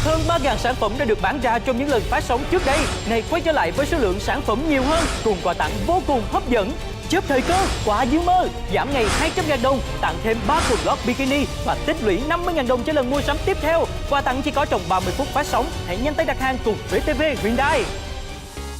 Hơn 3.000 sản phẩm đã được bán ra trong những lần phát sóng trước đây, nay quay trở lại với số lượng sản phẩm nhiều hơn, cùng quà tặng vô cùng hấp dẫn. Chớp thời cơ, quà dư mơ, giảm ngày 200.000 đồng, tặng thêm 3 quần lót bikini và tích lũy 50.000 đồng cho lần mua sắm tiếp theo. Quà tặng chỉ có trong 30 phút phát sóng, hãy nhanh tay đặt hàng cùng VTV Hyundai.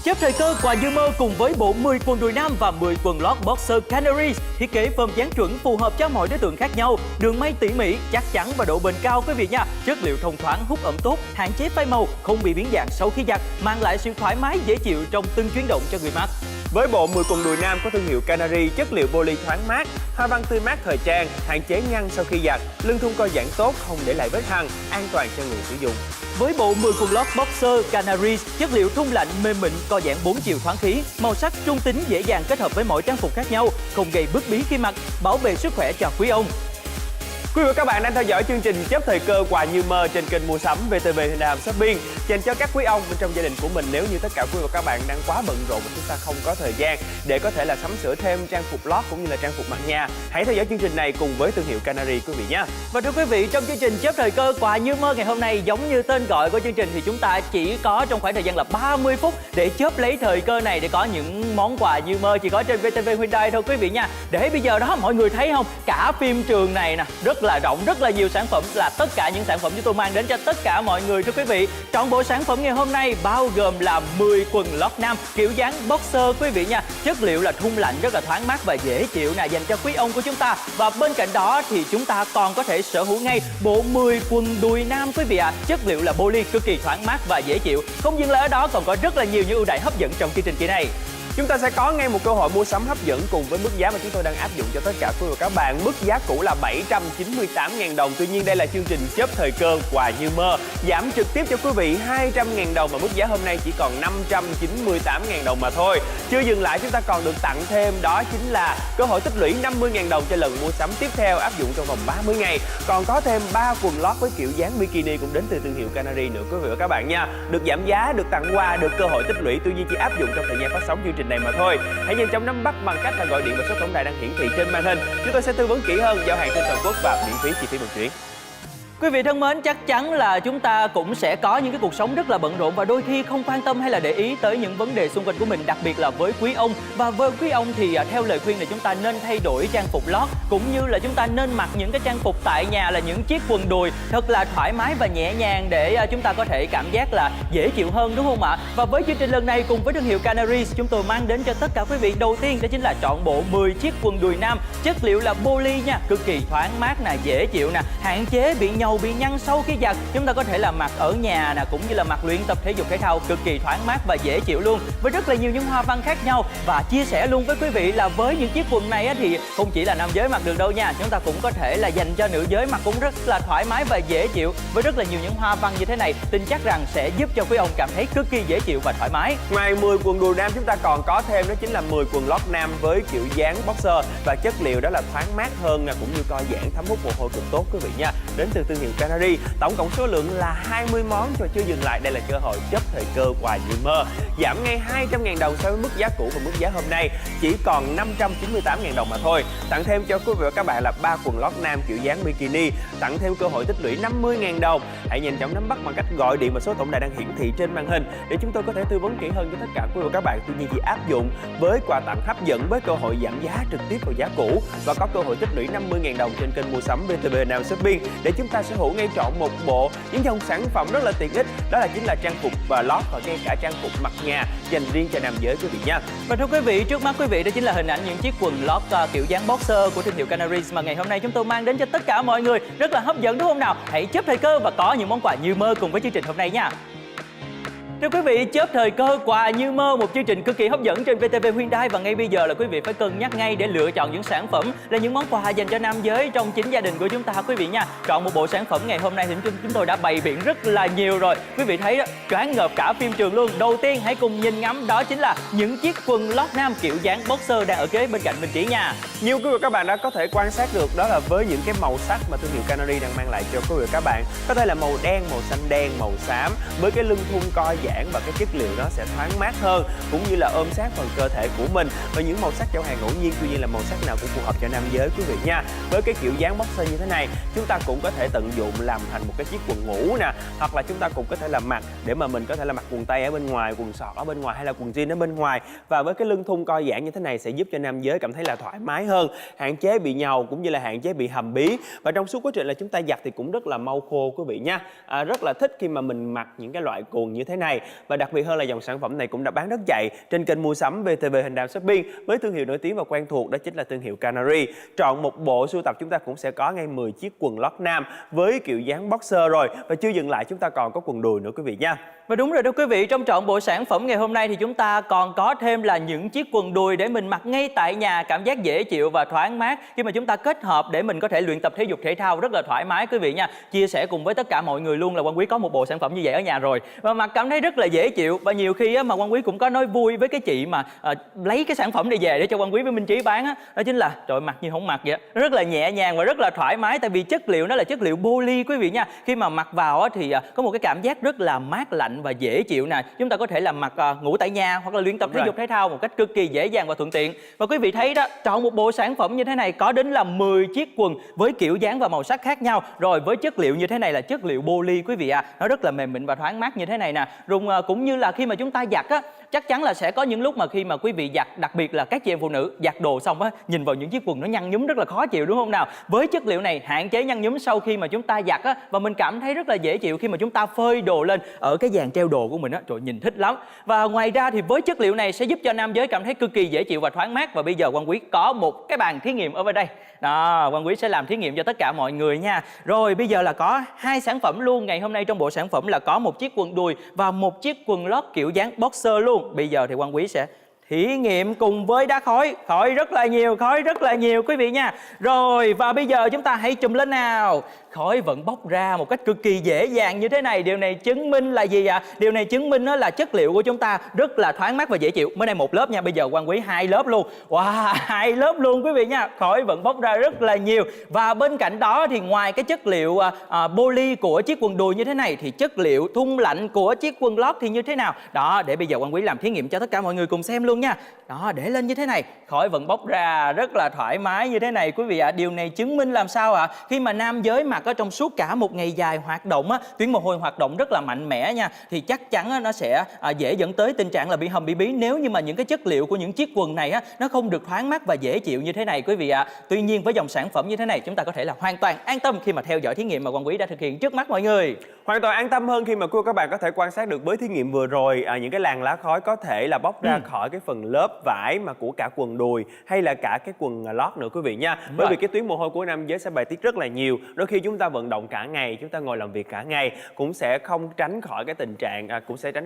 Chớp thời cơ, quà dư mơ cùng với bộ 10 quần đùi nam và 10 quần lót boxer Canaries, thiết kế form dáng chuẩn phù hợp cho mọi đối tượng khác nhau, đường may tỉ mỉ, chắc chắn và độ bền cao quý vị nha. Chất liệu thông thoáng, hút ẩm tốt, hạn chế phai màu, không bị biến dạng sau khi giặt, mang lại sự thoải mái dễ chịu trong từng chuyển động cho người mặc. Với bộ 10 quần đùi nam có thương hiệu Canary, chất liệu poly thoáng mát, hoa văn tươi mát thời trang, hạn chế nhăn sau khi giặt, lưng thun co giãn tốt, không để lại vết hằn, an toàn cho người sử dụng. Với bộ 10 quần lót boxer Canaries, chất liệu thun lạnh mềm mịn, co giãn 4 chiều thoáng khí, màu sắc trung tính dễ dàng kết hợp với mọi trang phục khác nhau, không gây bức bí khi mặc, bảo vệ sức khỏe cho quý ông. Quý vị và các bạn đang theo dõi chương trình Chớp thời cơ quà như mơ trên kênh mua sắm VTV Hyundai Shopping, dành cho các quý ông bên trong gia đình của mình. Nếu như tất cả quý vị và các bạn đang quá bận rộn và chúng ta không có thời gian để có thể là sắm sửa thêm trang phục lót cũng như là trang phục mặc nhà, hãy theo dõi chương trình này cùng với thương hiệu Canary quý vị nhé. Và thưa quý vị, trong chương trình Chớp thời cơ quà như mơ ngày hôm nay, giống như tên gọi của chương trình thì chúng ta chỉ có trong khoảng thời gian là 30 phút để chớp lấy thời cơ này để có những món quà như mơ chỉ có trên VTV Hyundai thôi quý vị nha. Để bây giờ đó mọi người thấy không, cả phim trường này nè rất là rộng, rất là nhiều sản phẩm, là tất cả những sản phẩm chúng tôi mang đến cho tất cả mọi người thưa quý vị. Trọn bộ sản phẩm ngày hôm nay bao gồm là 10 quần lót nam kiểu dáng boxer quý vị nha. Chất liệu là thun lạnh rất là thoáng mát và dễ chịu nè, dành cho quý ông của chúng ta. Và bên cạnh đó thì chúng ta còn có thể sở hữu ngay bộ 10 quần đùi nam quý vị ạ. Chất liệu là poly cực kỳ thoáng mát và dễ chịu. Không dừng lại ở đó, còn có rất là nhiều những ưu đãi hấp dẫn trong chương trình kỳ này. Chúng ta sẽ có ngay một cơ hội mua sắm hấp dẫn cùng với mức giá mà chúng tôi đang áp dụng cho tất cả quý vị và các bạn. Mức giá cũ là 798.000 đồng. Tuy nhiên đây là chương trình Chớp thời cơ quà như mơ, giảm trực tiếp cho quý vị 200.000 đồng và mức giá hôm nay chỉ còn 598.000 đồng mà thôi. Chưa dừng lại, chúng ta còn được tặng thêm đó chính là cơ hội tích lũy 50.000 đồng cho lần mua sắm tiếp theo, áp dụng trong vòng 30 ngày. Còn có thêm 3 quần lót với kiểu dáng bikini cũng đến từ thương hiệu Canary nữa quý vị và các bạn nha. Được giảm giá, được tặng quà, được cơ hội tích lũy, tuy nhiên chỉ áp dụng trong thời gian phát sóng chương trình này mà thôi. Hãy nhanh chóng nắm bắt bằng cách là gọi điện vào số tổng đài đang hiển thị trên màn hình. Chúng tôi sẽ tư vấn kỹ hơn, giao hàng trên toàn quốc và miễn phí chi phí vận chuyển. Quý vị thân mến, chắc chắn là chúng ta cũng sẽ có những cái cuộc sống rất là bận rộn và đôi khi không quan tâm hay là để ý tới những vấn đề xung quanh của mình, đặc biệt là với quý ông. Và với quý ông thì theo lời khuyên là chúng ta nên thay đổi trang phục lót, cũng như là chúng ta nên mặc những cái trang phục tại nhà là những chiếc quần đùi thật là thoải mái và nhẹ nhàng để chúng ta có thể cảm giác là dễ chịu hơn, đúng không ạ? Và với chương trình lần này cùng với thương hiệu Canaries, chúng tôi mang đến cho tất cả quý vị đầu tiên đó chính là trọn bộ 10 chiếc quần đùi nam, chất liệu là poly nha, cực kỳ thoáng mát nè, dễ chịu nè, hạn chế bị nhầu bị nhăn sau khi giặt. Chúng ta có thể là mặc ở nhà nè, cũng như là mặc luyện tập thể dục thể thao, cực kỳ thoáng mát và dễ chịu luôn, với rất là nhiều những hoa văn khác nhau. Và chia sẻ luôn với quý vị là với những chiếc quần này thì không chỉ là nam giới mặc được đâu nha, chúng ta cũng có thể là dành cho nữ giới mặc cũng rất là thoải mái và dễ chịu, với rất là nhiều những hoa văn như thế này. Tin chắc rằng sẽ giúp cho quý ông cảm thấy cực kỳ dễ chịu và thoải mái. Ngoài 10 quần đùi nam, chúng ta còn có thêm đó chính là 10 quần lót nam với kiểu dáng boxer và chất liệu đó là thoáng mát hơn nè, cũng như co giãn thấm hút mồ hôi cực tốt quý vị nha, đến từ thương hiệu Canary. Tổng cộng số lượng là 20 món rồi chưa dừng lại. Đây là cơ hội chớp thời cơ quà như mơ, giảm ngay 200.000 đồng so với mức giá cũ và mức giá hôm nay chỉ còn 598.000 đồng mà thôi. Tặng thêm cho quý vị và các bạn là 3 quần lót nam kiểu dáng bikini, tặng thêm cơ hội tích lũy 50.000 đồng. Hãy nhanh chóng nắm bắt bằng cách gọi điện vào số tổng đài đang hiển thị trên màn hình để chúng tôi có thể tư vấn kỹ hơn cho tất cả quý vị và các bạn. Tuy nhiên chỉ áp dụng với quà tặng hấp dẫn với cơ hội giảm giá trực tiếp vào giá cũ và có cơ hội tích lũy 50.000 đồng trên kênh mua sắm VTV Now Shopping để chúng ta sở hữu ngay trọn một bộ những dòng sản phẩm rất là tiện ích, đó là chính là trang phục và lót và ngay cả trang phục mặc nhà dành riêng cho nam giới quý vị nha. Và thưa quý vị, trước mắt quý vị đó chính là hình ảnh những chiếc quần lót kiểu dáng boxer của thương hiệu Canaries mà ngày hôm nay chúng tôi mang đến cho tất cả mọi người, rất là hấp dẫn đúng không nào? Hãy chớp thời cơ và có những món quà như mơ cùng với chương trình hôm nay nha. Thưa quý vị, chớp thời cơ quà như mơ, một chương trình cực kỳ hấp dẫn trên VTV Hyundai, và ngay bây giờ là quý vị phải cân nhắc ngay để lựa chọn những sản phẩm là những món quà dành cho nam giới trong chính gia đình của chúng ta quý vị nha. Chọn một bộ sản phẩm ngày hôm nay thì chúng tôi đã bày biện rất là nhiều rồi. Quý vị thấy đó, choáng ngợp cả phim trường luôn. Đầu tiên hãy cùng nhìn ngắm đó chính là những chiếc quần lót nam kiểu dáng boxer đang ở kế bên cạnh Minh Trí nha. Nhiều quý vị các bạn đã có thể quan sát được đó là với những cái màu sắc mà thương hiệu Canary đang mang lại cho quý vị các bạn, có thể là màu đen, màu xanh đen, màu xám với cái lưng thun co giãn giãn và cái chất liệu nó sẽ thoáng mát hơn, cũng như là ôm sát phần cơ thể của mình. Và những màu sắc giao hàng ngẫu nhiên, tuy nhiên là màu sắc nào cũng phù hợp cho nam giới quý vị nha. Với cái kiểu dáng boxer như thế này, chúng ta cũng có thể tận dụng làm thành một cái chiếc quần ngủ nè, hoặc là chúng ta cũng có thể làm mặc để mà mình có thể là mặc quần tây ở bên ngoài, quần sọt ở bên ngoài hay là quần jean ở bên ngoài. Và với cái lưng thun co giãn như thế này sẽ giúp cho nam giới cảm thấy là thoải mái hơn, hạn chế bị nhàu cũng như là hạn chế bị hầm bí. Và trong suốt quá trình là chúng ta giặt thì cũng rất là mau khô quý vị nha. Rất là thích khi mà mình mặc những cái loại quần như thế này. Và đặc biệt hơn là dòng sản phẩm này cũng đã bán rất chạy trên kênh mua sắm VTV Hình Đàm Shopping với thương hiệu nổi tiếng và quen thuộc, đó chính là thương hiệu Canary. Chọn một bộ sưu tập chúng ta cũng sẽ có ngay 10 chiếc quần lót nam với kiểu dáng boxer rồi. Và chưa dừng lại, chúng ta còn có quần đùi nữa quý vị nha. Và đúng rồi đó quý vị, trong trọn bộ sản phẩm ngày hôm nay thì chúng ta còn có thêm là những chiếc quần đùi để mình mặc ngay tại nhà, cảm giác dễ chịu và thoáng mát khi mà chúng ta kết hợp để mình có thể luyện tập thể dục thể thao rất là thoải mái quý vị nha. Chia sẻ cùng với tất cả mọi người luôn là Quang Quý có một bộ sản phẩm như vậy ở nhà rồi và mặc cảm thấy rất là dễ chịu. Và nhiều khi mà Quang Quý cũng có nói vui với cái chị mà lấy cái sản phẩm này về để cho Quang Quý với Minh Trí bán đó chính là trời, mặc như không mặc vậy, rất là nhẹ nhàng và rất là thoải mái, tại vì chất liệu nó là chất liệu poly quý vị nha. Khi mà mặc vào thì có một cái cảm giác rất là mát lạnh và dễ chịu nè. Chúng ta có thể làm mặc ngủ tại nhà hoặc là luyện tập thể dục thể thao một cách cực kỳ dễ dàng và thuận tiện. Và quý vị thấy đó, chọn một bộ sản phẩm như thế này có đến là 10 chiếc quần với kiểu dáng và màu sắc khác nhau, rồi với chất liệu như thế này là chất liệu poly quý vị nó rất là mềm mịn và thoáng mát như thế này nè. Cũng như là khi mà chúng ta giặt chắc chắn là sẽ có những lúc mà khi mà quý vị giặt, đặc biệt là các chị em phụ nữ giặt đồ xong nhìn vào những chiếc quần nó nhăn nhúm rất là khó chịu, đúng không nào? Với chất liệu này hạn chế nhăn nhúm sau khi mà chúng ta giặt và mình cảm thấy rất là dễ chịu khi mà chúng ta phơi đồ lên ở cái dàn treo đồ của mình trời, nhìn thích lắm. Và ngoài ra thì với chất liệu này sẽ giúp cho nam giới cảm thấy cực kỳ dễ chịu và thoáng mát. Và bây giờ Quang Quý có một cái bàn thí nghiệm ở bên đây đó, Quang Quý sẽ làm thí nghiệm cho tất cả mọi người nha. Rồi bây giờ là có hai sản phẩm luôn. Ngày hôm nay trong bộ sản phẩm là có một chiếc quần đùi và một chiếc quần lót kiểu dáng boxer luôn. Bây giờ thì Quang Quý sẽ thí nghiệm cùng với đá khói rất là nhiều quý vị nha. Rồi và bây giờ chúng ta hãy chùm lên nào. Khói vẫn bốc ra một cách cực kỳ dễ dàng như thế này. Điều này chứng minh là gì ạ? Điều này chứng minh là chất liệu của chúng ta rất là thoáng mát và dễ chịu. Mới đây một lớp nha, bây giờ Quang Quý 2 lớp luôn. Wow, 2 lớp luôn quý vị nha. Khói vẫn bốc ra rất là nhiều. Và bên cạnh đó thì ngoài cái chất liệu poly của chiếc quần đùi như thế này thì chất liệu thun lạnh của chiếc quần lót thì như thế nào? Đó, để bây giờ Quang Quý làm thí nghiệm cho tất cả mọi người cùng xem luôn nha. Đó, để lên như thế này, khói vẫn bốc ra rất là thoải mái như thế này quý vị ạ. Điều này chứng minh làm sao ạ? Khi mà nam giới mặc ở trong suốt cả một ngày dài hoạt động tuyến mồ hôi hoạt động rất là mạnh mẽ nha, thì chắc chắn nó sẽ dễ dẫn tới tình trạng là bị hầm bị bí nếu như mà những cái chất liệu của những chiếc quần này nó không được thoáng mát và dễ chịu như thế này quý vị ạ. Tuy nhiên với dòng sản phẩm như thế này chúng ta có thể là hoàn toàn an tâm khi mà theo dõi thí nghiệm mà Quang Quý đã thực hiện trước mắt mọi người. Hoàn toàn an tâm hơn khi mà các bạn có thể quan sát được với thí nghiệm vừa rồi, những cái làn lá khói có thể là bốc ra khỏi cái phần lớp vải mà của cả quần đùi hay là cả cái quần lót nữa quý vị nha. Bởi vì cái tuyến mồ hôi của nam giới sẽ bài tiết rất là nhiều. Đôi khi chúng ta vận động cả ngày, chúng ta ngồi làm việc cả ngày cũng sẽ không tránh khỏi cái tình trạng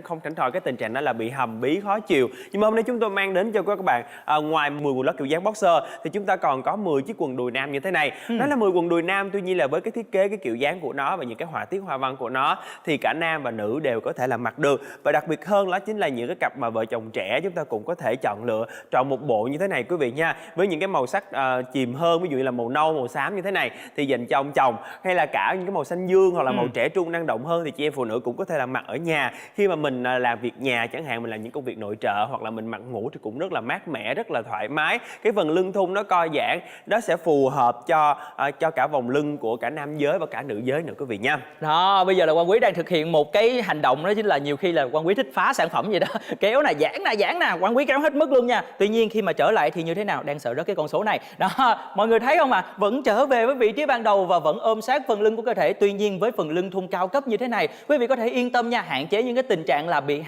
không tránh khỏi cái tình trạng đó là bị hầm bí khó chịu. Nhưng mà hôm nay chúng tôi mang đến cho các bạn ngoài 10 quần lót kiểu dáng boxer thì chúng ta còn có 10 chiếc quần đùi nam như thế này. Nó là 10 quần đùi nam, tuy nhiên là với cái thiết kế, cái kiểu dáng của nó và những cái họa tiết hoa văn của nó thì cả nam và nữ đều có thể là mặc được. Và đặc biệt hơn đó chính là những cái cặp mà vợ chồng trẻ chúng ta cũng có thể chọn một bộ như thế này quý vị nha, với những cái màu sắc chìm hơn, ví dụ như là màu nâu, màu xám như thế này thì dành cho ông chồng, hay là cả những cái màu xanh dương hoặc là màu trẻ trung năng động hơn thì chị em phụ nữ cũng có thể là mặc ở nhà khi mà mình làm việc nhà, chẳng hạn mình làm những công việc nội trợ hoặc là mình mặc ngủ thì cũng rất là mát mẻ, rất là thoải mái. Cái phần lưng thun nó co giãn, nó sẽ phù hợp cho cả vòng lưng của cả nam giới và cả nữ giới nữa quý vị nha. Đó, bây giờ là Quang Quý đang thực hiện một cái hành động, đó chính là nhiều khi là Quang Quý thích phá sản phẩm vậy đó. Kéo nè, giãn nè, Quang Quý kéo hết mức luôn nha. Tuy nhiên khi mà trở lại thì như thế nào? Đang sợ rớt cái con số này. Đó, mọi người thấy không ạ? Vẫn trở về với vị trí ban đầu và vẫn ôm sát phần lưng của cơ thể. Tuy nhiên với phần lưng thun cao cấp như thế này, quý vị có thể yên tâm nha, hạn chế những cái tình trạng là bị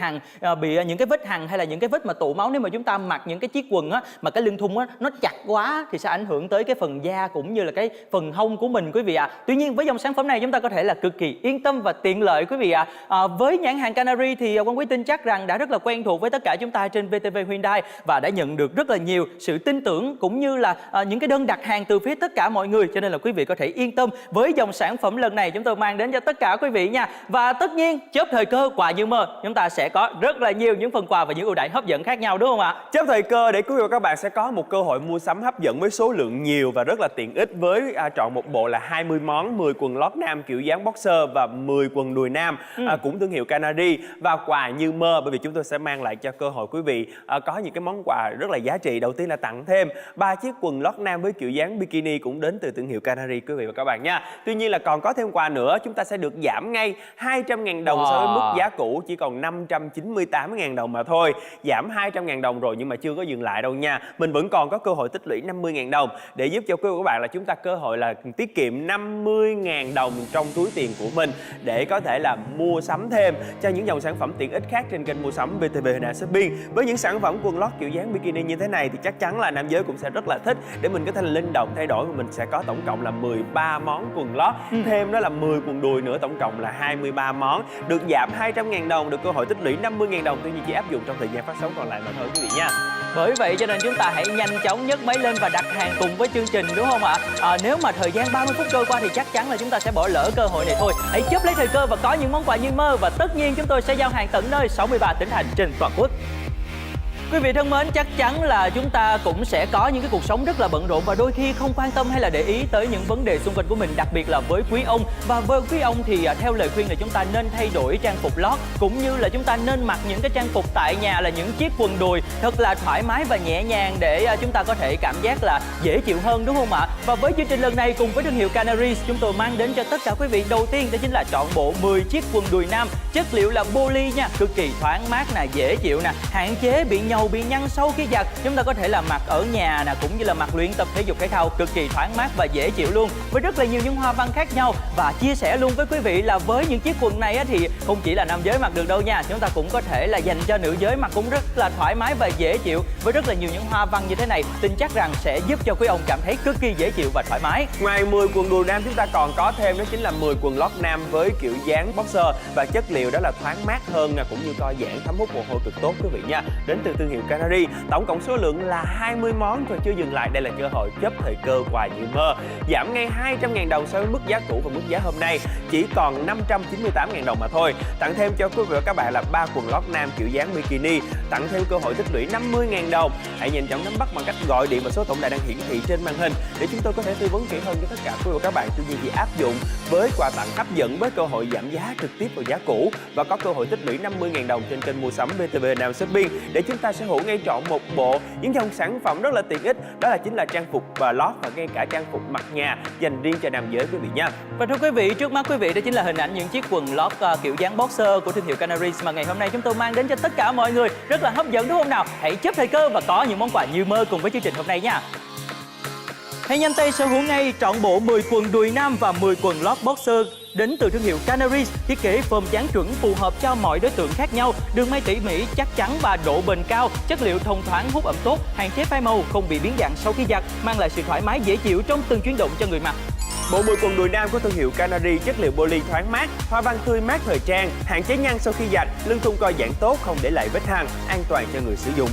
những cái vết hằn hay là những cái vết mà tụ máu nếu mà chúng ta mặc những cái chiếc quần mà cái lưng thun nó chặt quá thì sẽ ảnh hưởng tới cái phần da cũng như là cái phần hông của mình quý vị ạ. Tuy nhiên với dòng sản phẩm này chúng ta có thể là cực kỳ yên tâm và tiện lợi quý vị ạ. Với nhãn hàng Canary thì Quang Quý tin chắc rằng đã rất là quen thuộc với tất cả chúng ta trên VTV Hyundai và đã nhận được rất là nhiều sự tin tưởng cũng như là những cái đơn đặt hàng từ phía tất cả mọi người, cho nên là quý vị có thể yên tâm với dòng sản phẩm lần này chúng tôi mang đến cho tất cả quý vị nha. Và tất nhiên chớp thời cơ quà như mơ, chúng ta sẽ có rất là nhiều những phần quà và những ưu đãi hấp dẫn khác nhau, đúng không ạ? Chớp thời cơ để quý vị và các bạn sẽ có một cơ hội mua sắm hấp dẫn với số lượng nhiều và rất là tiện ích với chọn một bộ là 20 món 10 quần lót nam kiểu dáng boxer và 10 quần đùi nam cũng thương hiệu Canary, và quà như mơ, bởi vì chúng tôi sẽ mang lại cho cơ hội quý vị có những cái món quà rất là giá trị. Đầu tiên là tặng thêm 3 chiếc quần lót nam với kiểu dáng bikini cũng đến từ thương hiệu Canary quý vị và các bạn nha. Tuy nhiên là còn có thêm quà nữa, chúng ta sẽ được giảm ngay 200.000 đồng so với mức giá cũ, chỉ còn 598.000 đồng mà thôi. Giảm 200.000 đồng rồi nhưng mà chưa có dừng lại đâu nha. Mình vẫn còn có cơ hội tích lũy 50.000 đồng để giúp cho quý vị và các bạn là chúng ta cơ hội là tiết kiệm 50.000 đồng trong túi tiền của mình để có thể là mua sắm thêm cho những dòng sản phẩm tiện ích khác trên kênh mua sắm VTV Hình Ảnh Shopping. Với những sản phẩm quần lót kiểu dáng bikini như thế này thì chắc chắn là nam giới cũng sẽ rất là thích, để mình có thể là linh động thay đổi. Và mình sẽ có tổng cộng là 13 món quần lót, thêm đó là 10 quần đùi nữa, tổng cộng là 23 món, được giảm 200.000 đồng, được cơ hội tích lũy 50.000 đồng. Tuy nhiên chỉ áp dụng trong thời gian phát sóng còn lại mà thôi quý vị nha. Bởi vậy cho nên chúng ta hãy nhanh chóng nhấc máy lên và đặt hàng cùng với chương trình, đúng không ạ? Nếu mà thời gian 30 phút trôi qua thì chắc chắn là chúng ta sẽ bỏ lỡ cơ hội này thôi. Hãy chớp lấy thời cơ và có những món quà như mơ, và tất nhiên chúng tôi sẽ giao hàng tận nơi 63 tỉnh thành trên toàn quốc. Quý vị thân mến, chắc chắn là chúng ta cũng sẽ có những cái cuộc sống rất là bận rộn và đôi khi không quan tâm hay là để ý tới những vấn đề xung quanh của mình, đặc biệt là với quý ông. Và với quý ông thì theo lời khuyên là chúng ta nên thay đổi trang phục lót, cũng như là chúng ta nên mặc những cái trang phục tại nhà là những chiếc quần đùi thật là thoải mái và nhẹ nhàng để chúng ta có thể cảm giác là dễ chịu hơn, đúng không ạ? Và với chương trình lần này cùng với thương hiệu Canary, chúng tôi mang đến cho tất cả quý vị đầu tiên đó chính là trọn bộ 10 chiếc quần đùi nam, chất liệu là poly nha, cực kỳ thoáng mát nè, dễ chịu nè, hạn chế bị nhầu bị nhăn sau khi giặt. Chúng ta có thể là mặc ở nhà nè, cũng như là mặc luyện tập thể dục thể thao, cực kỳ thoáng mát và dễ chịu luôn, với rất là nhiều những hoa văn khác nhau. Và chia sẻ luôn với quý vị là với những chiếc quần này thì không chỉ là nam giới mặc được đâu nha, chúng ta cũng có thể là dành cho nữ giới mặc cũng rất là thoải mái và dễ chịu, với rất là nhiều những hoa văn như thế này. Tin chắc rằng sẽ giúp cho quý ông cảm thấy cực kỳ dễ chịu và thoải mái. Ngoài 10 quần đùi nam, chúng ta còn có thêm đó chính là 10 quần lót nam với kiểu dáng boxer, và chất liệu đó là thoáng mát hơn cũng như co giãn, thấm hút mồ hôi cực tốt quý vị nha, đến từ thương hiệu Canary. Tổng cộng số lượng là 20 món rồi chưa dừng lại. Đây là cơ hội chấp thời cơ quà như mơ, giảm ngay 200.000 đồng so với mức giá cũ, và mức giá hôm nay chỉ còn 598.000 đồng mà thôi. Tặng thêm cho quý vị và các bạn là 3 quần lót nam kiểu dáng bikini, tặng thêm cơ hội tích lũy 50.000 đồng. Hãy nhanh chóng nắm bắt bằng cách gọi điện vào số tổng đài đang hiển thị trên màn hình để chúng tôi có thể tư vấn kỹ hơn cho tất cả quý vị và các bạn. Tuy nhiên chỉ áp dụng với quà tặng hấp dẫn, với cơ hội giảm giá trực tiếp vào giá cũ và có cơ hội tích lũy 50.000 đồng trên kênh mua sắm VTV Nam Shopping, để chúng ta sở hữu ngay trọn một bộ những dòng sản phẩm rất là tiện ích, đó là chính là trang phục và lót, và ngay cả trang phục mặc nhà dành riêng cho nam giới quý vị nha. Và thưa quý vị, trước mắt quý vị đó chính là hình ảnh những chiếc quần lót kiểu dáng boxer của thương hiệu Canary mà ngày hôm nay chúng tôi mang đến cho tất cả mọi người, rất là hấp dẫn đúng không nào? Hãy chấp thời cơ và có những món quà như mơ cùng với chương trình hôm nay nha. Hãy nhanh tay sở hữu ngay trọn bộ 10 quần đùi nam và 10 quần lót boxer đến từ thương hiệu Canary, thiết kế form dáng chuẩn phù hợp cho mọi đối tượng khác nhau, đường may tỉ mỉ, chắc chắn và độ bền cao, chất liệu thông thoáng hút ẩm tốt, hạn chế phai màu, không bị biến dạng sau khi giặt, mang lại sự thoải mái dễ chịu trong từng chuyển động cho người mặc. Bộ 10 quần đùi nam của thương hiệu Canary, chất liệu poly thoáng mát, hoa văn tươi mát thời trang, hạn chế nhăn sau khi giặt, lưng thun co giãn tốt, không để lại vết hằn, an toàn cho người sử dụng.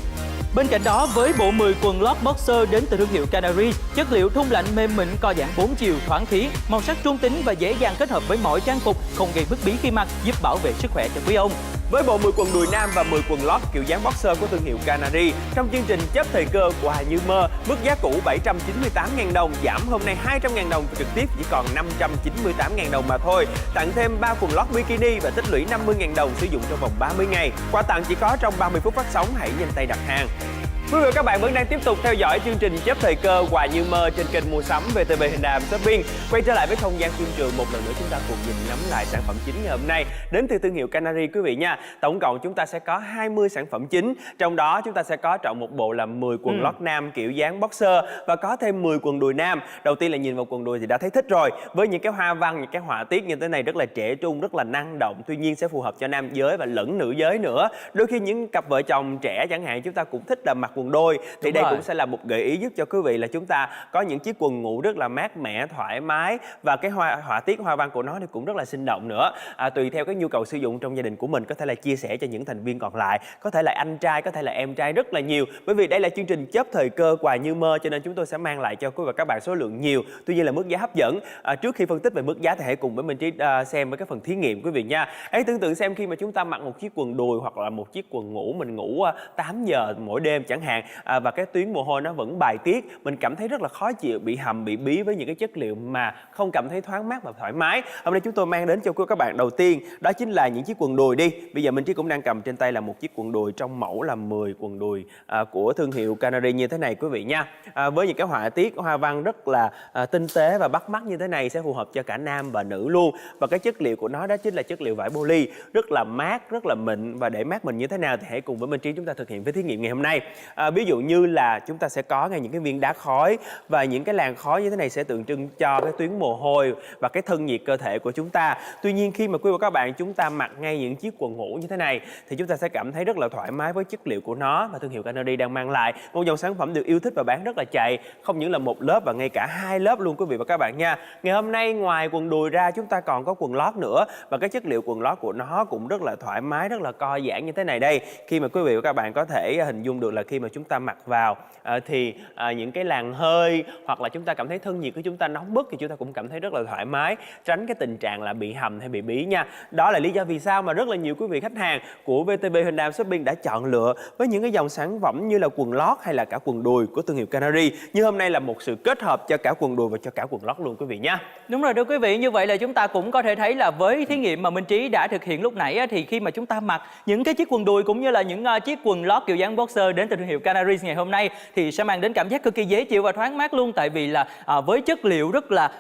Bên cạnh đó, với bộ 10 quần lót boxer đến từ thương hiệu Canary, chất liệu thun lạnh mềm mịn, co giãn 4 chiều, thoáng khí, màu sắc trung tính và dễ dàng kết hợp với mọi trang phục, không gây bức bí khi mặc, giúp bảo vệ sức khỏe cho quý ông. Với bộ 10 quần đùi nam và 10 quần lót kiểu dáng boxer của thương hiệu Canary, trong chương trình chấp thời cơ quà như mơ, mức giá cũ 798.000 đồng, giảm hôm nay 200.000 đồng, trực tiếp chỉ còn 598.000 đồng mà thôi. Tặng thêm 3 quần lót bikini và tích lũy 50.000 đồng sử dụng trong vòng 30 ngày. Quà tặng chỉ có trong 30 phút phát sóng, hãy nhanh tay đặt hàng. Quý vị và các bạn vẫn đang tiếp tục theo dõi chương trình chấp thời cơ quà như mơ trên kênh mua sắm VTV Hình Đàm Shopping. Quay trở lại với không gian phim trường, một lần nữa chúng ta cùng nhìn ngắm lại sản phẩm chính ngày hôm nay đến từ thương hiệu Canary quý vị nha. Tổng cộng chúng ta sẽ có 20 sản phẩm chính, trong đó chúng ta sẽ có trọn một bộ là 10 quần lót nam kiểu dáng boxer và có thêm 10 quần đùi nam. Đầu tiên là nhìn vào quần đùi thì đã thấy thích rồi, với những cái hoa văn, những cái họa tiết như thế này rất là trẻ trung, rất là năng động, tuy nhiên sẽ phù hợp cho nam giới và lẫn nữ giới nữa. Đôi khi những cặp vợ chồng trẻ chẳng hạn, chúng ta cũng thích là mặc quần đôi thì Đúng đây rồi. cũng sẽ là một gợi ý giúp cho quý vị là chúng ta có những chiếc quần ngủ rất là mát mẻ, thoải mái, và cái họa tiết hoa văn của nó thì cũng rất là sinh động nữa. Tùy theo cái nhu cầu sử dụng trong gia đình của mình, có thể là chia sẻ cho những thành viên còn lại, có thể là anh trai, có thể là em trai, rất là nhiều. Bởi vì đây là chương trình chấp thời cơ quà như mơ, cho nên chúng tôi sẽ mang lại cho quý vị và các bạn số lượng nhiều, tuy nhiên là mức giá hấp dẫn. Trước khi phân tích về mức giá thì hãy cùng với mình Trí xem với cái phần thí nghiệm quý vị nha. Hãy tưởng tượng xem khi mà chúng ta mặc một chiếc quần đùi hoặc là một chiếc quần ngủ, mình ngủ 8 giờ mỗi đêm chẳng hạn, hạn và cái tuyến mồ hôi nó vẫn bài tiết, mình cảm thấy rất là khó chịu, bị hầm, bị bí với những cái chất liệu mà không cảm thấy thoáng mát và thoải mái. Hôm nay chúng tôi mang đến cho các bạn đầu tiên đó chính là những chiếc quần đùi đi. Bây giờ Minh Trí cũng đang cầm trên tay là một chiếc quần đùi trong mẫu là 10 quần đùi của thương hiệu Canary như thế này quý vị nha. Với những cái họa tiết hoa văn rất là tinh tế và bắt mắt như thế này sẽ phù hợp cho cả nam và nữ luôn. Và cái chất liệu của nó đó chính là chất liệu vải poly, rất là mát, rất là mịn. Và để mát mình như thế nào thì hãy cùng với Minh Trí chúng ta thực hiện với thí nghiệm ngày hôm nay. Ví dụ như là chúng ta sẽ có ngay những cái viên đá khói, và những cái làn khói như thế này sẽ tượng trưng cho cái tuyến mồ hôi và cái thân nhiệt cơ thể của chúng ta. Tuy nhiên khi mà quý vị và các bạn chúng ta mặc ngay những chiếc quần ngủ như thế này thì chúng ta sẽ cảm thấy rất là thoải mái với chất liệu của nó, và thương hiệu Canary đang mang lại một dòng sản phẩm được yêu thích và bán rất là chạy, không những là một lớp và ngay cả 2 lớp luôn quý vị và các bạn nha. Ngày hôm nay ngoài quần đùi ra chúng ta còn có quần lót nữa, và cái chất liệu quần lót của nó cũng rất là thoải mái, rất là co giãn như thế này đây. Khi mà quý vị và các bạn có thể hình dung được là khi mà chúng ta mặc vào thì những cái làn hơi hoặc là chúng ta cảm thấy thân nhiệt của chúng ta nóng bức thì chúng ta cũng cảm thấy rất là thoải mái, tránh cái tình trạng là bị hầm hay bị bí nha. Đó là lý do vì sao mà rất là nhiều quý vị khách hàng của VTB Hyundai Shopping đã chọn lựa với những cái dòng sản phẩm như là quần lót hay là cả quần đùi của thương hiệu Canary. Như hôm nay là một sự kết hợp cho cả quần đùi và cho cả quần lót luôn quý vị nha. Đúng rồi, thưa quý vị, như vậy là chúng ta cũng có thể thấy là với thí nghiệm mà Minh Trí đã thực hiện lúc nãy thì khi mà chúng ta mặc những cái chiếc quần đùi cũng như là những chiếc quần lót kiểu dáng boxer đến từ thương hiệu Canary ngày hôm nay thì sẽ mang đến cảm giác cực kỳ dễ chịu và thoáng mát luôn, tại vì là với chất liệu rất là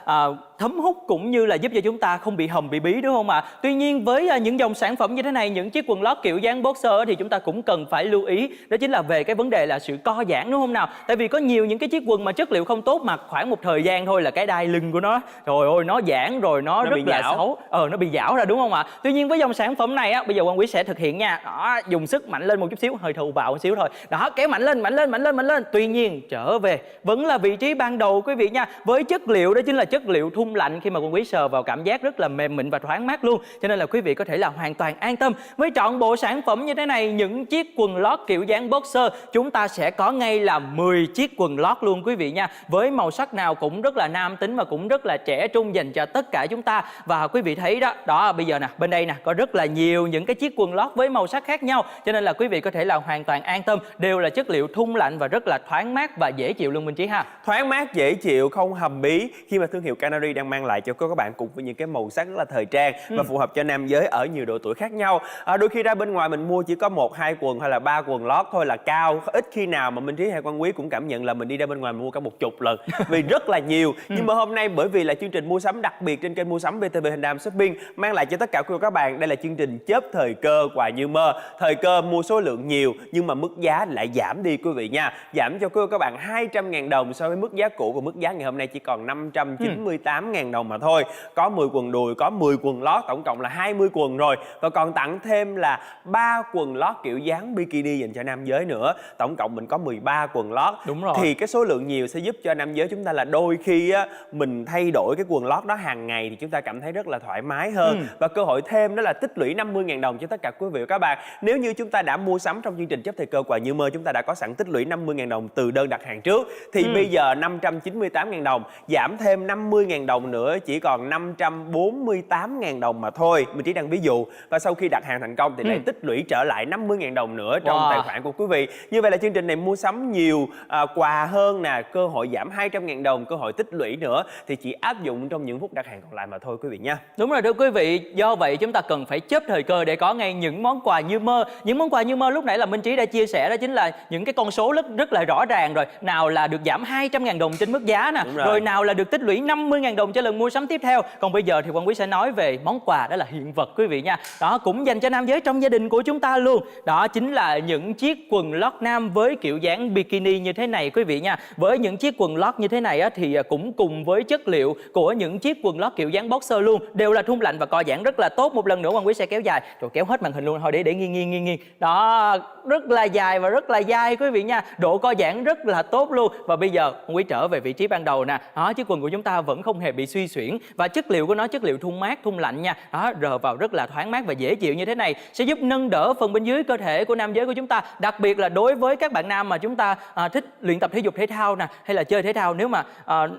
thấm hút cũng như là giúp cho chúng ta không bị hầm bị bí, đúng không ạ? Tuy nhiên với những dòng sản phẩm như thế này, những chiếc quần lót kiểu dáng boxer thì chúng ta cũng cần phải lưu ý, đó chính là về cái vấn đề là sự co giãn, đúng không nào? Tại vì có nhiều những cái chiếc quần mà chất liệu không tốt, mặc khoảng một thời gian thôi là cái đai lưng của nó trời ơi nó giãn rồi, nó rất là xấu, nó bị gião ra, đúng không ạ? Tuy nhiên với dòng sản phẩm này bây giờ Quang Quý sẽ thực hiện nha. Đó, dùng sức mạnh lên một chút xíu, hơi thụ bạo một xíu thôi. Đó, kéo mạnh lên, mạnh lên, mạnh lên, mạnh lên. Tuy nhiên trở về vẫn là vị trí ban đầu quý vị nha. Với chất liệu đó chính là chất liệu thun lạnh, khi mà Quang Quý sờ vào cảm giác rất là mềm mịn và thoáng mát luôn. Cho nên là quý vị có thể là hoàn toàn an tâm với trọn bộ sản phẩm như thế này. Những chiếc quần lót kiểu dáng boxer chúng ta sẽ có ngay là 10 chiếc quần lót luôn quý vị nha. Với màu sắc nào cũng rất là nam tính và cũng rất là trẻ trung dành cho tất cả chúng ta. Và quý vị thấy đó, bây giờ nè, bên đây nè có rất là nhiều những cái chiếc quần lót với màu sắc khác nhau. Cho nên là quý vị có thể là hoàn toàn an tâm, đều là chất liệu thun lạnh và rất là thoáng mát và dễ chịu luôn Minh Trí ha. Thoáng mát, dễ chịu, không hầm bí khi mà thương hiệu Canary đang mang lại cho các bạn cùng với những cái màu sắc rất là thời trang và phù hợp cho nam giới ở nhiều độ tuổi khác nhau. Đôi khi ra bên ngoài mình mua chỉ có 1-2 quần hay là 3 quần lót thôi là cao, ít khi nào mà Minh Trí hay Quang Quý cũng cảm nhận là mình đi ra bên ngoài mình mua cả 10 lần vì rất là nhiều. Nhưng mà hôm nay bởi vì là chương trình mua sắm đặc biệt trên kênh mua sắm VTB Hyundai Shopping mang lại cho tất cả quý vị các bạn, đây là chương trình chớp thời cơ quà như mơ. Thời cơ mua số lượng nhiều nhưng mà mức giá lại giảm đi quý vị nha. Giảm cho quý vị các bạn 200.000 đồng so với mức giá cũ, và mức giá ngày hôm nay chỉ còn 598.000 đồng mà thôi. Có 10 quần đùi, có 10 quần lót, tổng cộng là 20 quần rồi. Và còn tặng thêm là 3 quần lót kiểu dáng bikini dành cho nam giới nữa. Tổng cộng mình có 13 quần lót. Đúng rồi. Thì cái số lượng nhiều sẽ giúp cho nam giới chúng ta là đôi khi mình thay đổi cái quần lót đó hàng ngày thì chúng ta cảm thấy rất là thoải mái hơn. Và cơ hội thêm đó là tích lũy 50.000 đồng cho tất cả quý vị và các bạn. Nếu như chúng ta đã mua sắm trong chương trình chớp thời cơ quà như mơ, chúng ta đã có sẵn tích lũy 50.000 đồng từ đơn đặt hàng trước, thì bây giờ 598.000 đồng giảm thêm 50.000 đồng nữa chỉ còn 548.000 đồng mà thôi. Mình chỉ đang ví dụ. Và sau khi đặt hàng thành công thì lại tích lũy trở lại 50.000 đồng nữa trong tài khoản của quý vị. Như vậy là chương trình này mua sắm nhiều quà hơn nè, cơ hội giảm 200.000 đồng, cơ hội tích lũy nữa thì chỉ áp dụng trong những phút đặt hàng còn lại mà thôi quý vị nha. Đúng rồi thưa quý vị, do vậy chúng ta cần phải chớp thời cơ để có ngay những món quà như mơ. Những món quà như mơ lúc nãy là Minh Trí đã chia sẻ, đó chính là những cái con số rất là rõ ràng rồi. Nào là được giảm 200.000 đồng trên mức giá nè, rồi nào là được tích lũy 50.000 đồng cho lần mua sắm tiếp theo. Còn bây giờ thì Quang Quý sẽ nói về món quà đó là hiện vật quý vị nha. Đó cũng dành cho nam giới trong gia đình của chúng ta luôn. Đó chính là những chiếc quần lót nam với kiểu dáng bikini như thế này quý vị nha. Với những chiếc quần lót như thế này thì cũng cùng với chất liệu của những chiếc quần lót kiểu dáng boxer luôn, đều là thun lạnh và co giãn rất là tốt. Một lần nữa Quang Quý sẽ kéo dài, rồi kéo hết màn hình luôn thôi để nghiêng. Đó, rất là dài và rất là dai quý vị nha. Độ co giãn rất là tốt luôn. Và bây giờ Quang Quý trở về vị trí ban đầu nè. Đó, chiếc quần của chúng ta vẫn không hề bị suy xuyển và chất liệu của nó chất liệu thun mát, thun lạnh nha. Đó, rờ vào rất là thoáng mát và dễ chịu như thế này sẽ giúp nâng đỡ phần bên dưới cơ thể của nam giới của chúng ta. Đặc biệt là đối với các bạn nam mà chúng ta thích luyện tập thể dục thể thao nè, hay là chơi thể thao. Nếu mà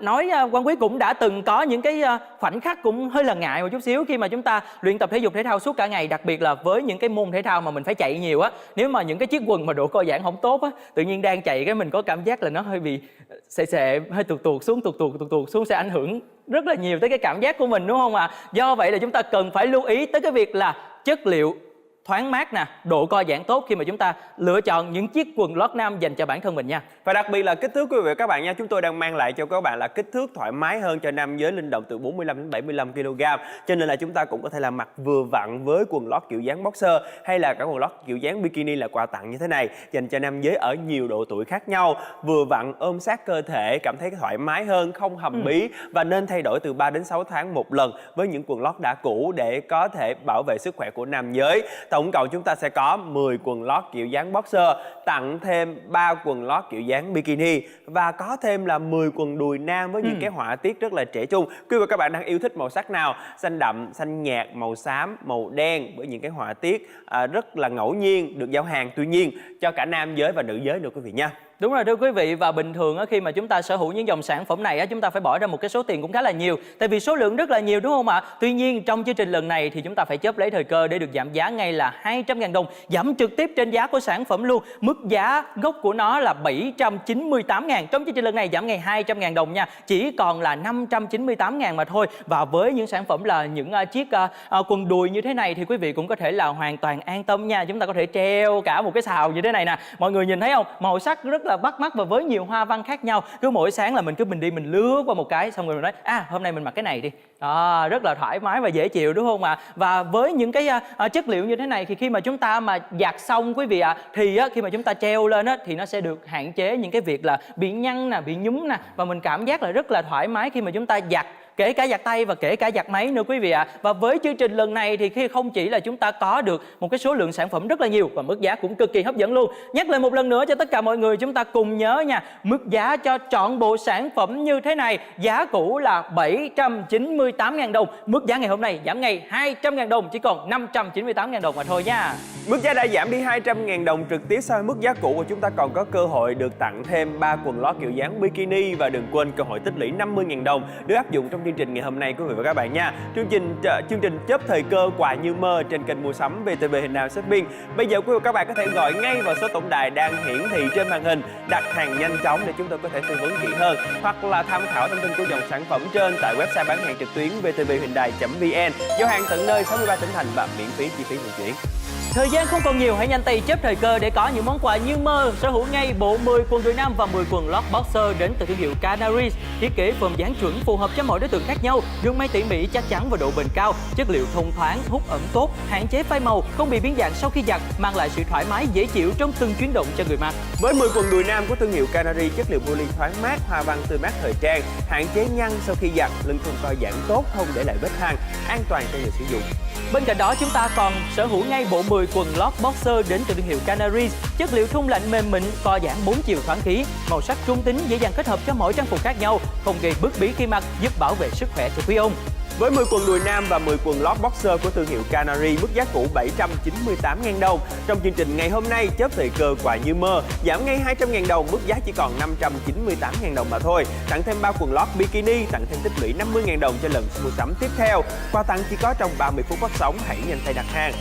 nói Quang Quý cũng đã từng có những cái khoảnh khắc cũng hơi là ngại một chút xíu khi mà chúng ta luyện tập thể dục thể thao suốt cả ngày, đặc biệt là với những cái môn thể thao mà mình phải chạy nhiều á. Nếu mà những cái chiếc quần mà độ co giãn không không tốt á, tự nhiên đang chạy cái mình có cảm giác là nó hơi bị sệ, hơi tuột xuống sẽ ảnh hưởng rất là nhiều tới cái cảm giác của mình, đúng không ạ? Do vậy là chúng ta cần phải lưu ý tới cái việc là chất liệu thoáng mát nè, độ co giãn tốt khi mà chúng ta lựa chọn những chiếc quần lót nam dành cho bản thân mình nha. Và đặc biệt là kích thước quý vị và các bạn nha, chúng tôi đang mang lại cho các bạn là kích thước thoải mái hơn cho nam giới, linh động từ 45 đến 75 kg. Cho nên là chúng ta cũng có thể là mặc vừa vặn với quần lót kiểu dáng boxer hay là cả quần lót kiểu dáng bikini là quà tặng như thế này, dành cho nam giới ở nhiều độ tuổi khác nhau, vừa vặn ôm sát cơ thể, cảm thấy thoải mái hơn, không hầm bí và nên thay đổi từ 3 đến 6 tháng một lần với những quần lót đã cũ để có thể bảo vệ sức khỏe của nam giới. Tổng cộng chúng ta sẽ có 10 quần lót kiểu dáng boxer, tặng thêm 3 quần lót kiểu dáng bikini và có thêm là 10 quần đùi nam với những cái họa tiết rất là trẻ trung. Quý vị và các bạn đang yêu thích màu sắc nào? Xanh đậm, xanh nhạt, màu xám, màu đen với những cái họa tiết rất là ngẫu nhiên được giao hàng, tuy nhiên cho cả nam giới và nữ giới nữa quý vị nha. Đúng rồi thưa quý vị, và bình thường khi mà chúng ta sở hữu những dòng sản phẩm này chúng ta phải bỏ ra một cái số tiền cũng khá là nhiều, tại vì số lượng rất là nhiều, đúng không ạ? Tuy nhiên trong chương trình lần này thì chúng ta phải chớp lấy thời cơ để được giảm giá ngay là 200.000 đồng, giảm trực tiếp trên giá của sản phẩm luôn. Mức giá gốc của nó là 798.000, trong chương trình lần này giảm ngay 200.000 đồng nha, chỉ còn là 598.000 mà thôi. Và với những sản phẩm là những chiếc quần đùi như thế này thì quý vị cũng có thể là hoàn toàn an tâm nha. Chúng ta có thể treo cả một cái sào như thế này nè, mọi người nhìn thấy không? Màu sắc rất là bắt mắt và với nhiều hoa văn khác nhau. Cứ mỗi sáng là mình đi mình lướt qua một cái xong rồi mình nói hôm nay mình mặc cái này đi, rất là thoải mái và dễ chịu, đúng không ạ? Và với những cái chất liệu như thế này thì khi mà chúng ta mà giặt xong quý vị ạ, thì khi mà chúng ta treo lên thì nó sẽ được hạn chế những cái việc là bị nhăn nè, bị nhúm nè, và mình cảm giác là rất là thoải mái khi mà chúng ta giặt, kể cả giặt tay và kể cả giặt máy nữa quý vị ạ. Và với chương trình lần này thì khi không chỉ là chúng ta có được một cái số lượng sản phẩm rất là nhiều và mức giá cũng cực kỳ hấp dẫn luôn. Nhắc lại một lần nữa cho tất cả mọi người chúng ta cùng nhớ nha, mức giá cho trọn bộ sản phẩm như thế này, giá cũ là 798.000 đồng, mức giá ngày hôm nay giảm ngay 200.000 đồng, chỉ còn 598.000 đồng mà thôi nha. Mức giá đã giảm đi 200.000 đồng trực tiếp so với mức giá cũ, và chúng ta còn có cơ hội được tặng thêm 3 quần lót kiểu dáng bikini và đừng quên cơ hội tích lũy 50.000 đồng được áp dụng trong chương trình ngày hôm nay quý vị và các bạn nha. Chương trình chớp thời cơ quà như mơ trên kênh mua sắm VTV Hình Nam Shopping. Bây giờ quý vị và các bạn có thể gọi ngay vào số tổng đài đang hiển thị trên màn hình, đặt hàng nhanh chóng để chúng tôi có thể tư vấn kỹ hơn, hoặc là tham khảo thông tin của dòng sản phẩm trên tại website bán hàng trực tuyến vtvhyundai.vn, giao hàng tận nơi 63 tỉnh thành và miễn phí chi phí vận chuyển. Thời gian không còn nhiều, hãy nhanh tay chớp thời cơ để có những món quà như mơ. Sở hữu ngay bộ 10 quần đùi nam và 10 quần lót boxer đến từ thương hiệu Canaries, thiết kế form dáng chuẩn phù hợp cho mọi đối tượng khác nhau, được may tỉ mỉ, chắc chắn và độ bền cao, chất liệu thông thoáng, hút ẩm tốt, hạn chế phai màu, không bị biến dạng sau khi giặt, mang lại sự thoải mái dễ chịu trong từng chuyển động cho người mặc. Với 10 quần đùi nam của thương hiệu Canaries, chất liệu poly thoáng mát, hoa văn tươi mát thời trang, hạn chế nhăn sau khi giặt, lưng thun co giãn tốt, không để lại vết hằn, an toàn cho người sử dụng. Bên cạnh đó chúng ta còn sở hữu ngay bộ 10 quần lót boxer đến từ thương hiệu Canaries, chất liệu thun lạnh mềm mịn, co giãn 4 chiều thoáng khí, màu sắc trung tính dễ dàng kết hợp cho mỗi trang phục khác nhau, không gây bức bí khi mặc, giúp bảo vệ sức khỏe cho quý ông. Với 10 quần đùi nam và 10 quần lót boxer của thương hiệu Canaries, mức giá cũ 798.000 đồng. Trong chương trình ngày hôm nay, chớp thời cơ quà như mơ, giảm ngay 200.000 đồng, mức giá chỉ còn 598.000 đồng mà thôi. Tặng thêm 3 quần lót bikini, tặng thêm tích lũy 50.000 đồng cho lần mua sắm tiếp theo. Quà tặng chỉ có trong 30 phút phát sóng, hãy nhanh tay đặt hàng.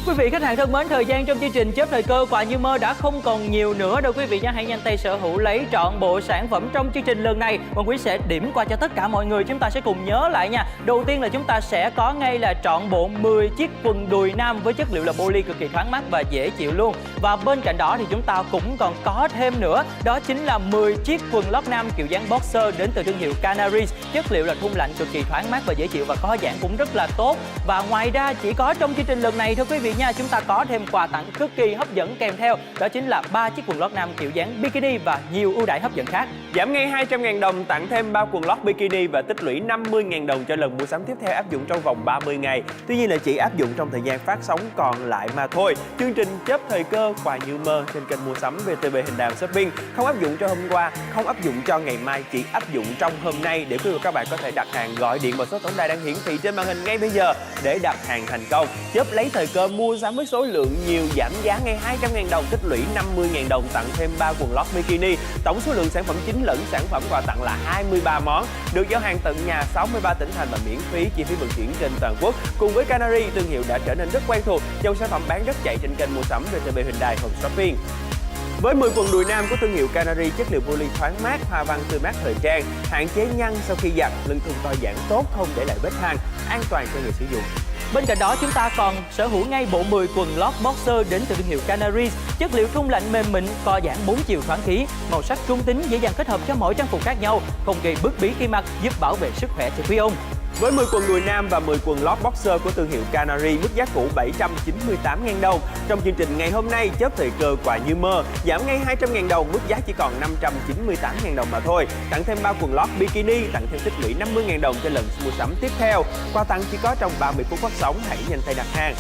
Quý vị khách hàng thân mến, thời gian trong chương trình chớp thời cơ quà như mơ đã không còn nhiều nữa đâu quý vị nhé. Hãy nhanh tay sở hữu lấy trọn bộ sản phẩm trong chương trình lần này. Hoàng Quý sẽ điểm qua cho tất cả mọi người, chúng ta sẽ cùng nhớ lại nha. Đầu tiên là chúng ta sẽ có ngay là trọn bộ 10 chiếc quần đùi nam với chất liệu là poly cực kỳ thoáng mát và dễ chịu luôn. Và bên cạnh đó thì chúng ta cũng còn có thêm nữa, đó chính là 10 chiếc quần lót nam kiểu dáng boxer đến từ thương hiệu Canaries, chất liệu là thun lạnh cực kỳ thoáng mát và dễ chịu và co giãn cũng rất là tốt. Và ngoài ra chỉ có trong chương trình lần này thôi quý vị nha, chúng ta có thêm quà tặng cực kỳ hấp dẫn kèm theo, đó chính là 3 chiếc quần lót nam kiểu dáng bikini và nhiều ưu đãi hấp dẫn khác. Giảm ngay 200.000 đồng, tặng thêm 3 quần lót bikini và tích lũy 50.000 đồng cho lần mua sắm tiếp theo, áp dụng trong vòng 30 ngày. Tuy nhiên là chỉ áp dụng trong thời gian phát sóng còn lại mà thôi. Chương trình chớp thời cơ quà như mơ trên kênh mua sắm VTV Hình Nam Shopping không áp dụng cho hôm qua, không áp dụng cho ngày mai, chỉ áp dụng trong hôm nay. Để quý vị và các bạn có thể đặt hàng, gọi điện vào số tổng đài đang hiển thị trên màn hình ngay bây giờ để đặt hàng thành công. Chớp lấy thời cơ mua sắm với số lượng nhiều, giảm giá ngay 200.000 đồng, tích lũy 50.000 đồng, tặng thêm 3 quần lót bikini. Tổng số lượng sản phẩm chính lẫn sản phẩm quà tặng là 23 món, được giao hàng tận nhà 63 tỉnh thành và miễn phí chi phí vận chuyển trên toàn quốc. Cùng với Canaries, thương hiệu đã trở nên rất quen thuộc, dòng sản phẩm bán rất chạy trên kênh mua sắm VTV Hyundai Home Shopping. Với 10 quần đùi nam của thương hiệu Canary, chất liệu poly thoáng mát, hoa văn tươi mát thời trang, hạn chế nhăn sau khi giặt, lưng thun co giãn tốt, không để lại vết hàn, an toàn cho người sử dụng. Bên cạnh đó, chúng ta còn sở hữu ngay bộ 10 quần lót boxer đến từ thương hiệu Canary, chất liệu thun lạnh mềm mịn, co giãn 4 chiều thoáng khí, màu sắc trung tính, dễ dàng kết hợp cho mỗi trang phục khác nhau, không gây bức bí khi mặc, giúp bảo vệ sức khỏe cho quý ông. Với 10 quần đùi nam và 10 quần lót boxer của thương hiệu Canary, mức giá cũ 798.000 đồng. Trong chương trình ngày hôm nay, chớp thời cơ quà như mơ, giảm ngay 200.000 đồng, mức giá chỉ còn 598.000 đồng mà thôi. Tặng thêm 3 quần lót bikini, tặng thêm tích lũy 50.000 đồng cho lần mua sắm tiếp theo. Quà tặng chỉ có trong 30 phút phát sóng, hãy nhanh tay đặt hàng.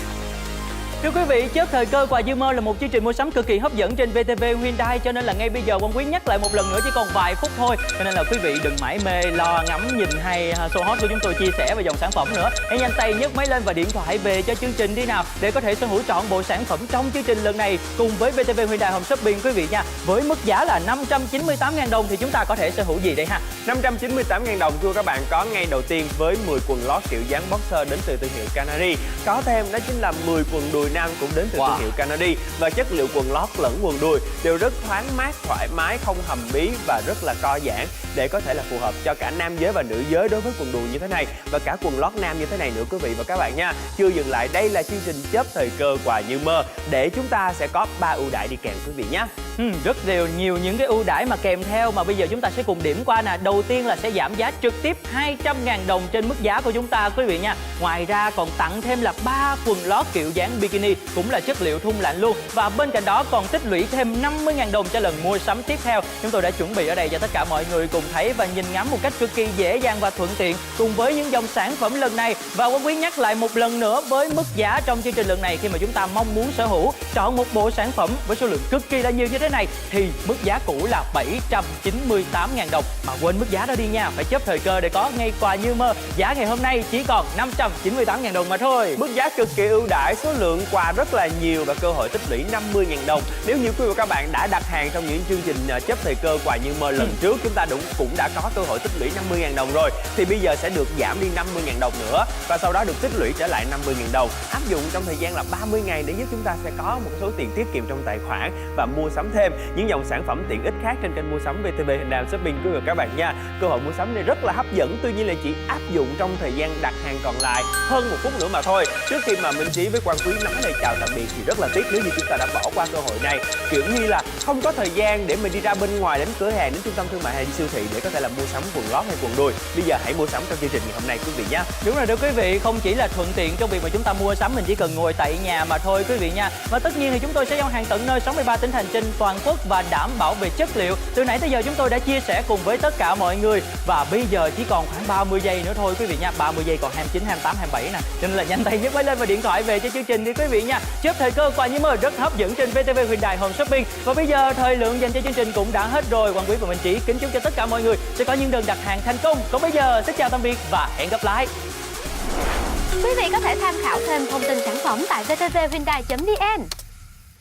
Thưa quý vị, chớp thời cơ quà dư mơ là một chương trình mua sắm cực kỳ hấp dẫn trên VTV Hyundai, cho nên là ngay bây giờ Quang Quý nhắc lại một lần nữa, chỉ còn vài phút thôi, cho nên là quý vị đừng mải mê lo ngắm nhìn hay show hot của chúng tôi chia sẻ về dòng sản phẩm nữa. Hãy nhanh tay nhấc máy lên và điện thoại về cho chương trình đi nào, để có thể sở hữu trọn bộ sản phẩm trong chương trình lần này cùng với VTV Hyundai Home Shopping quý vị nha. Với mức giá là 598.000 đồng thì chúng ta có thể sở hữu gì đây ha? 598.000 đồng thưa các bạn, có ngay đầu tiên với 10 quần lót kiểu dáng boxer đến từ thương hiệu Canary. Có thêm đó chính là 10 quần đùi nam cũng đến từ thương hiệu Canary, và chất liệu quần lót lẫn quần đùi đều rất thoáng mát, thoải mái, không hầm bí và rất là co giãn, để có thể là phù hợp cho cả nam giới và nữ giới đối với quần đùi như thế này, và cả quần lót nam như thế này nữa quý vị và các bạn nha. Chưa dừng lại, đây là chương trình chớp thời cơ quà như mơ, để chúng ta sẽ có 3 ưu đãi đi kèm quý vị nhé. Rất nhiều những cái ưu đãi mà kèm theo mà bây giờ chúng ta sẽ cùng điểm qua nè. Đầu tiên là sẽ giảm giá trực tiếp 200.000 đồng trên mức giá của chúng ta quý vị nha. Ngoài ra còn tặng thêm là 3 quần lót kiểu dáng bikini, cũng là chất liệu thun lạnh luôn. Và bên cạnh đó còn tích lũy thêm 50.000 đồng cho lần mua sắm tiếp theo. Chúng tôi đã chuẩn bị ở đây cho tất cả mọi người cùng thấy và nhìn ngắm một cách cực kỳ dễ dàng và thuận tiện cùng với những dòng sản phẩm lần này. Và Quang Quý nhắc lại một lần nữa, với mức giá trong chương trình lần này, khi mà chúng ta mong muốn sở hữu chọn một bộ sản phẩm với số lượng cực kỳ là nhiều như thế này, thì mức giá cũ là 798.000 đồng. Mà quên mức giá đó đi nha, phải chấp thời cơ để có ngay quà như mơ. Giá ngày hôm nay chỉ còn 598.000 đồng mà thôi. Mức giá cực kỳ ưu đãi, số lượng quà rất là nhiều và cơ hội tích lũy 50.000 đồng. Nếu như quý vị và các bạn đã đặt hàng trong những chương trình chấp thời cơ quà như mơ lần trước, chúng ta cũng đã có cơ hội tích lũy 50.000 đồng rồi, thì bây giờ sẽ được giảm đi 50.000 đồng nữa, và sau đó được tích lũy trở lại 50.000 đồng, áp dụng trong thời gian là 30 ngày để giúp chúng ta sẽ có một số tiền tiết kiệm trong tài khoản và mua sắm thêm những dòng sản phẩm tiện ích khác trên kênh mua sắm VTV Hyundai Shopping quý vị và các bạn nha. Cơ hội mua sắm này rất là hấp dẫn, tuy nhiên là chỉ áp dụng trong thời gian đặt hàng còn lại hơn 1 phút nữa mà thôi. Trước khi mà Minh Trí với Quang Quý nói lời chào tạm biệt thì rất là tiếc nếu như chúng ta đã bỏ qua cơ hội này, kiểu như là không có thời gian để mình đi ra bên ngoài, đến cửa hàng, đến trung tâm thương mại hay đi siêu thị để có thể là mua sắm quần lót hay quần đùi. Bây giờ hãy mua sắm trong chương trình ngày hôm nay quý vị nhé. Đúng rồi đó quý vị, không chỉ là thuận tiện trong việc mà chúng ta mua sắm, mình chỉ cần ngồi tại nhà mà thôi quý vị nha. Và tất nhiên thì chúng tôi sẽ giao hàng tận nơi 63 tỉnh thành trên toàn quốc và đảm bảo về chất liệu. Từ nãy tới giờ chúng tôi đã chia sẻ cùng với tất cả mọi người, và bây giờ chỉ còn khoảng 30 giây nữa thôi quý vị nha. 30 giây còn 29, 28, 27 nè. Cho nên là nhanh tay nhấc máy lên và điện thoại về cho chương trình đi quý vị nha. Chớp thời cơ quà như mơ rất hấp dẫn trên VTV Hyundai Home Shopping. Và bây giờ thời lượng dành cho chương trình cũng đã hết rồi. Quang Quý và Minh Trí kính chúc cho tất cả mọi người sẽ có những đơn đặt hàng thành công. Còn bây giờ xin chào tạm biệt và hẹn gặp lại. Quý vị có thể tham khảo thêm thông tin sản phẩm tại vtvhyundai.vn.